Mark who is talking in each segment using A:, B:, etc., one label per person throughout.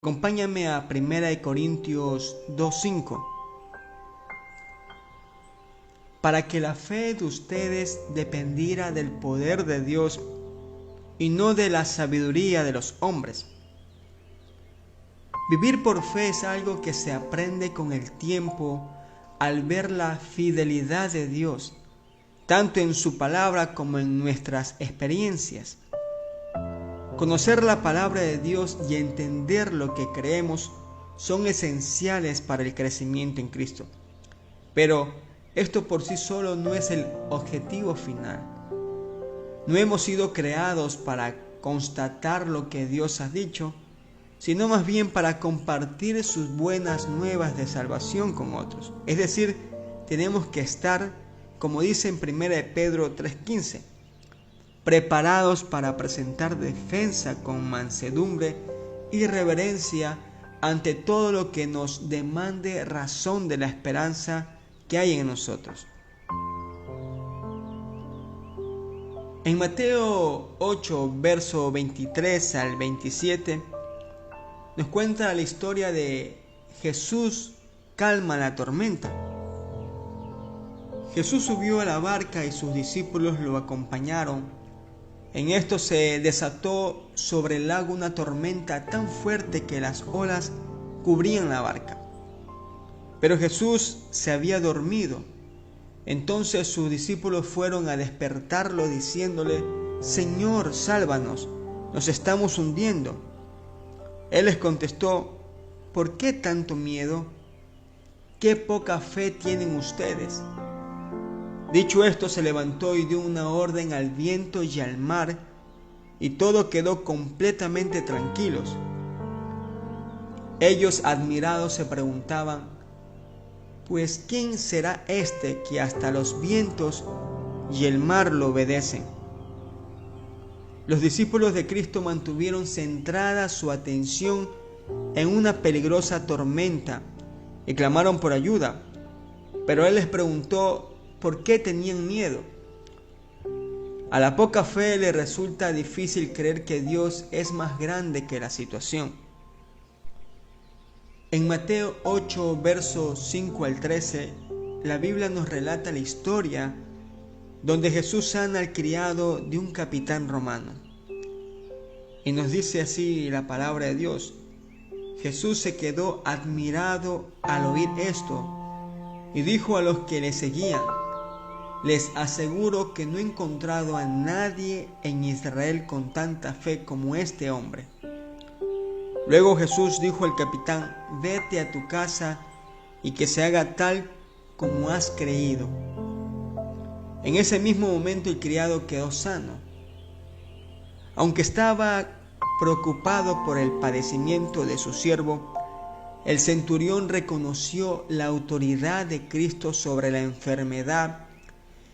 A: Acompáñame a 1 Corintios 2:5. Para que la fe de ustedes dependiera del poder de Dios y no de la sabiduría de los hombres. Vivir por fe es algo que se aprende con el tiempo al ver la fidelidad de Dios, tanto en su palabra como en nuestras experiencias. Conocer la palabra de Dios y entender lo que creemos son esenciales para el crecimiento en Cristo. Pero esto por sí solo no es el objetivo final. No hemos sido creados para constatar lo que Dios ha dicho, sino más bien para compartir sus buenas nuevas de salvación con otros. Es decir, tenemos que estar, como dice en 1 Pedro 3:15, preparados para presentar defensa con mansedumbre y reverencia ante todo lo que nos demande razón de la esperanza que hay en nosotros. En Mateo 8, verso 23 al 27, nos cuenta la historia de Jesús calma la tormenta. Jesús subió a la barca y sus discípulos lo acompañaron. En esto se desató sobre el lago una tormenta tan fuerte que las olas cubrían la barca. Pero Jesús se había dormido. Entonces sus discípulos fueron a despertarlo diciéndole: Señor, sálvanos, nos estamos hundiendo. Él les contestó: ¿por qué tanto miedo? ¿Qué poca fe tienen ustedes? Dicho esto, se levantó y dio una orden al viento y al mar, y todo quedó completamente tranquilos. Ellos, admirados, se preguntaban: ¿pues quién será este que hasta los vientos y el mar lo obedecen? Los discípulos de Cristo mantuvieron centrada su atención en una peligrosa tormenta y clamaron por ayuda, pero Él les preguntó ¿por qué tenían miedo? A la poca fe le resulta difícil creer que Dios es más grande que la situación. En Mateo 8, versos 5 al 13, la Biblia nos relata la historia donde Jesús sana al criado de un capitán romano. Y nos dice así la palabra de Dios: Jesús se quedó admirado al oír esto y dijo a los que le seguían: les aseguro que no he encontrado a nadie en Israel con tanta fe como este hombre. Luego Jesús dijo al capitán: vete a tu casa y que se haga tal como has creído. En ese mismo momento el criado quedó sano. Aunque estaba preocupado por el padecimiento de su siervo, el centurión reconoció la autoridad de Cristo sobre la enfermedad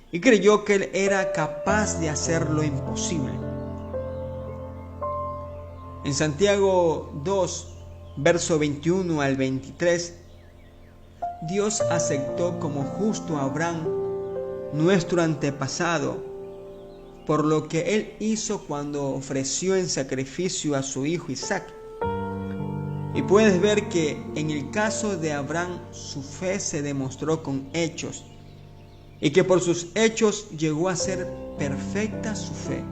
A: y creyó que Él era capaz de hacer lo imposible. En Santiago 2, verso 21 al 23, Dios aceptó como justo a Abraham, nuestro antepasado, por lo que Él hizo cuando ofreció en sacrificio a su hijo Isaac. Y puedes ver que en el caso de Abraham su fe se demostró con hechos, y que por sus hechos llegó a ser perfecta su fe.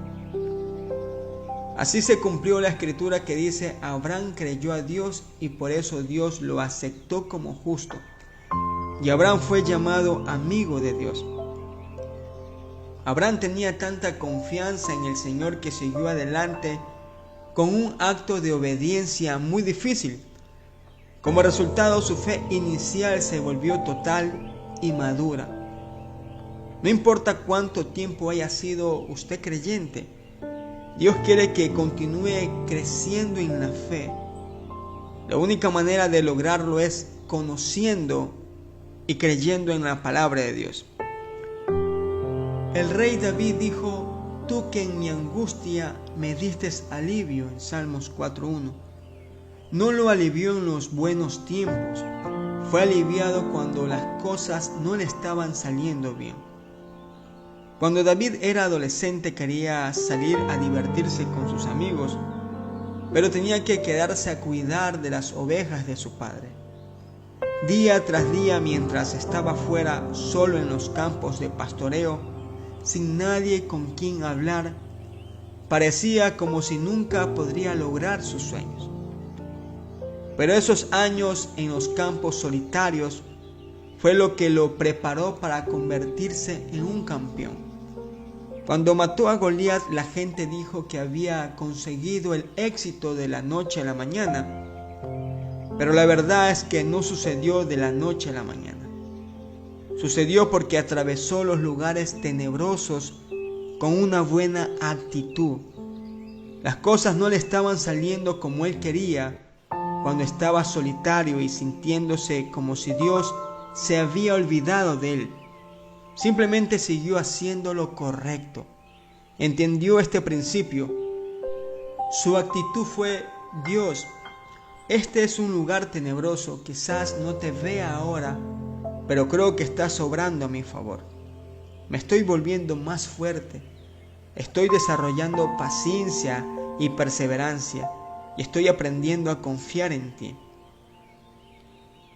A: Así se cumplió la escritura que dice: Abraham creyó a Dios y por eso Dios lo aceptó como justo. Y Abraham fue llamado amigo de Dios. Abraham tenía tanta confianza en el Señor que siguió adelante con un acto de obediencia muy difícil. Como resultado, su fe inicial se volvió total y madura. No importa cuánto tiempo haya sido usted creyente, Dios quiere que continúe creciendo en la fe. La única manera de lograrlo es conociendo y creyendo en la palabra de Dios. El rey David dijo: tú que en mi angustia me diste alivio, en Salmos 4:1. No lo alivió en los buenos tiempos, fue aliviado cuando las cosas no le estaban saliendo bien. Cuando David era adolescente quería salir a divertirse con sus amigos, pero tenía que quedarse a cuidar de las ovejas de su padre. Día tras día, mientras estaba fuera solo en los campos de pastoreo, sin nadie con quien hablar, parecía como si nunca podría lograr sus sueños. Pero esos años en los campos solitarios fue lo que lo preparó para convertirse en un campeón. Cuando mató a Goliat, la gente dijo que había conseguido el éxito de la noche a la mañana, pero la verdad es que no sucedió de la noche a la mañana. Sucedió porque atravesó los lugares tenebrosos con una buena actitud. Las cosas no le estaban saliendo como él quería cuando estaba solitario y sintiéndose como si Dios se había olvidado de él. Simplemente siguió haciendo lo correcto. Entendió este principio. Su actitud fue: Dios, este es un lugar tenebroso, quizás no te vea ahora, pero creo que estás obrando a mi favor. Me estoy volviendo más fuerte, estoy desarrollando paciencia y perseverancia, y estoy aprendiendo a confiar en ti.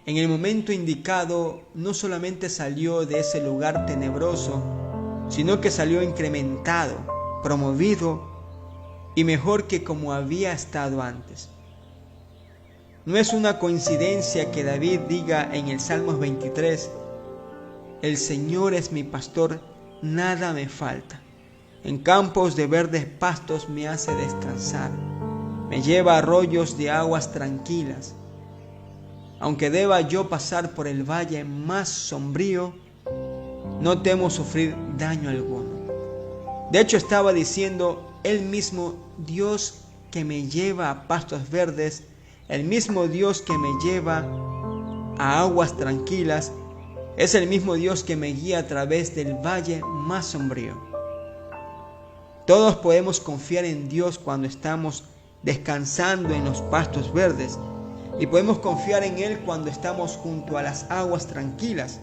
A: En el momento indicado, no solamente salió de ese lugar tenebroso, sino que salió incrementado, promovido y mejor que como había estado antes. No es una coincidencia que David diga en el Salmos 23: el Señor es mi pastor, nada me falta. En campos de verdes pastos me hace descansar, me lleva a arroyos de aguas tranquilas. Aunque deba yo pasar por el valle más sombrío, no temo sufrir daño alguno. De hecho, estaba diciendo él mismo: Dios que me lleva a pastos verdes, el mismo Dios que me lleva a aguas tranquilas, es el mismo Dios que me guía a través del valle más sombrío. Todos podemos confiar en Dios cuando estamos descansando en los pastos verdes, y podemos confiar en Él cuando estamos junto a las aguas tranquilas.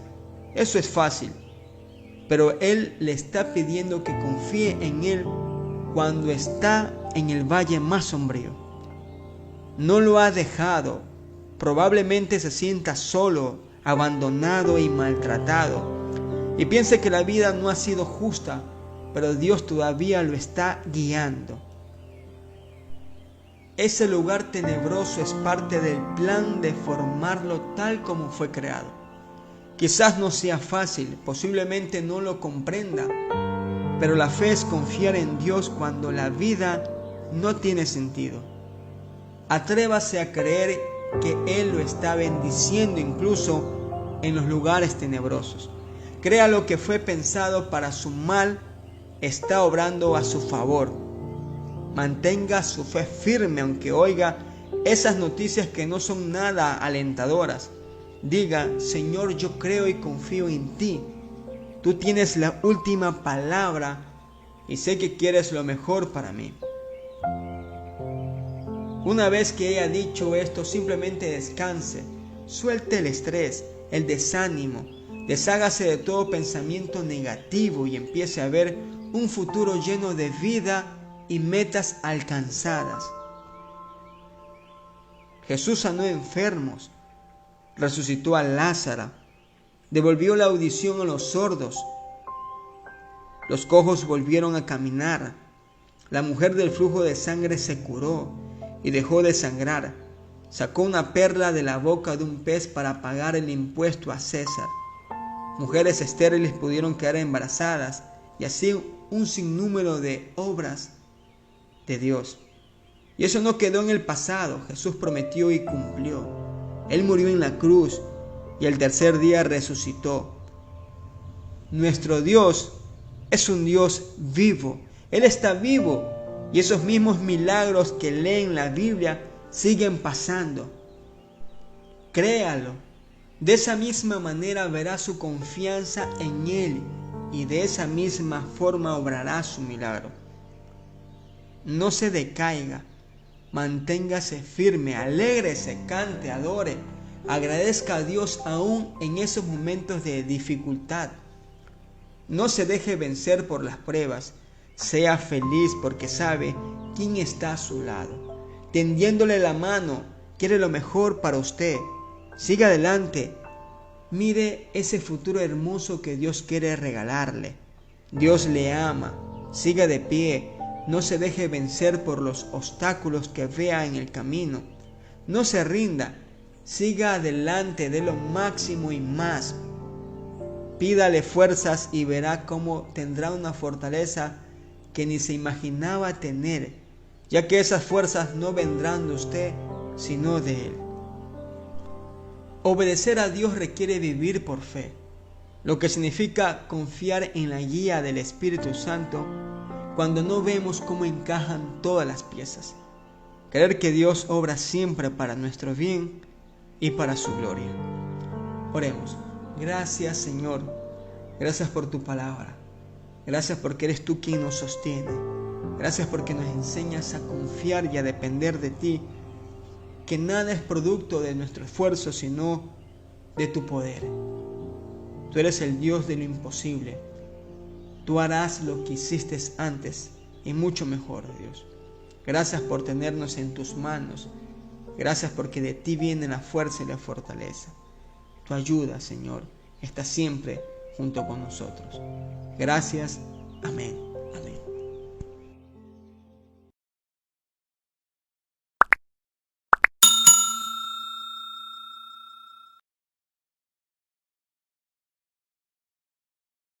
A: Eso es fácil, pero Él le está pidiendo que confíe en Él cuando está en el valle más sombrío. No lo ha dejado. Probablemente se sienta solo, abandonado y maltratado, y piense que la vida no ha sido justa, pero Dios todavía lo está guiando. Ese lugar tenebroso es parte del plan de formarlo tal como fue creado. Quizás no sea fácil, posiblemente no lo comprenda, pero la fe es confiar en Dios cuando la vida no tiene sentido. Atrévase a creer que Él lo está bendiciendo incluso en los lugares tenebrosos. Crea lo que fue pensado para su mal está obrando a su favor. Mantenga su fe firme aunque oiga esas noticias que no son nada alentadoras. Diga: Señor, yo creo y confío en ti. Tú tienes la última palabra y sé que quieres lo mejor para mí. Una vez que haya dicho esto, simplemente descanse, suelte el estrés, el desánimo, deshágase de todo pensamiento negativo y empiece a ver un futuro lleno de vida y metas alcanzadas. Jesús sanó enfermos, resucitó a Lázaro, devolvió la audición a los sordos, los cojos volvieron a caminar, la mujer del flujo de sangre se curó y dejó de sangrar, sacó una perla de la boca de un pez para pagar el impuesto a César, mujeres estériles pudieron quedar embarazadas, y así un sinnúmero de obras de Dios. Y eso no quedó en el pasado. Jesús prometió y cumplió. Él murió en la cruz y el tercer día resucitó. Nuestro Dios es un Dios vivo. Él está vivo y esos mismos milagros que leen la Biblia siguen pasando. Créalo. De esa misma manera verá su confianza en Él y de esa misma forma obrará su milagro. No se decaiga, manténgase firme, alégrese, cante, adore, agradezca a Dios aún en esos momentos de dificultad. No se deje vencer por las pruebas, sea feliz porque sabe quién está a su lado. tendiéndole la mano, quiere lo mejor para usted. Siga adelante. Mire ese futuro hermoso que Dios quiere regalarle. Dios le ama. Siga de pie. No se deje vencer por los obstáculos que vea en el camino. No se rinda. Siga adelante de lo máximo y más. Pídale fuerzas y verá cómo tendrá una fortaleza que ni se imaginaba tener, ya que esas fuerzas no vendrán de usted, sino de Él. Obedecer a Dios requiere vivir por fe, lo que significa confiar en la guía del Espíritu Santo cuando no vemos cómo encajan todas las piezas. Creer que Dios obra siempre para nuestro bien y para su gloria. Oremos. Gracias, Señor. Gracias por tu palabra. Gracias porque eres tú quien nos sostiene. Gracias porque nos enseñas a confiar y a depender de ti, que nada es producto de nuestro esfuerzo, sino de tu poder. Tú eres el Dios de lo imposible. Tú harás lo que hiciste antes y mucho mejor, Dios. Gracias por tenernos en tus manos. Gracias porque de ti viene la fuerza y la fortaleza. Tu ayuda, Señor, está siempre junto con nosotros. Gracias. Amén.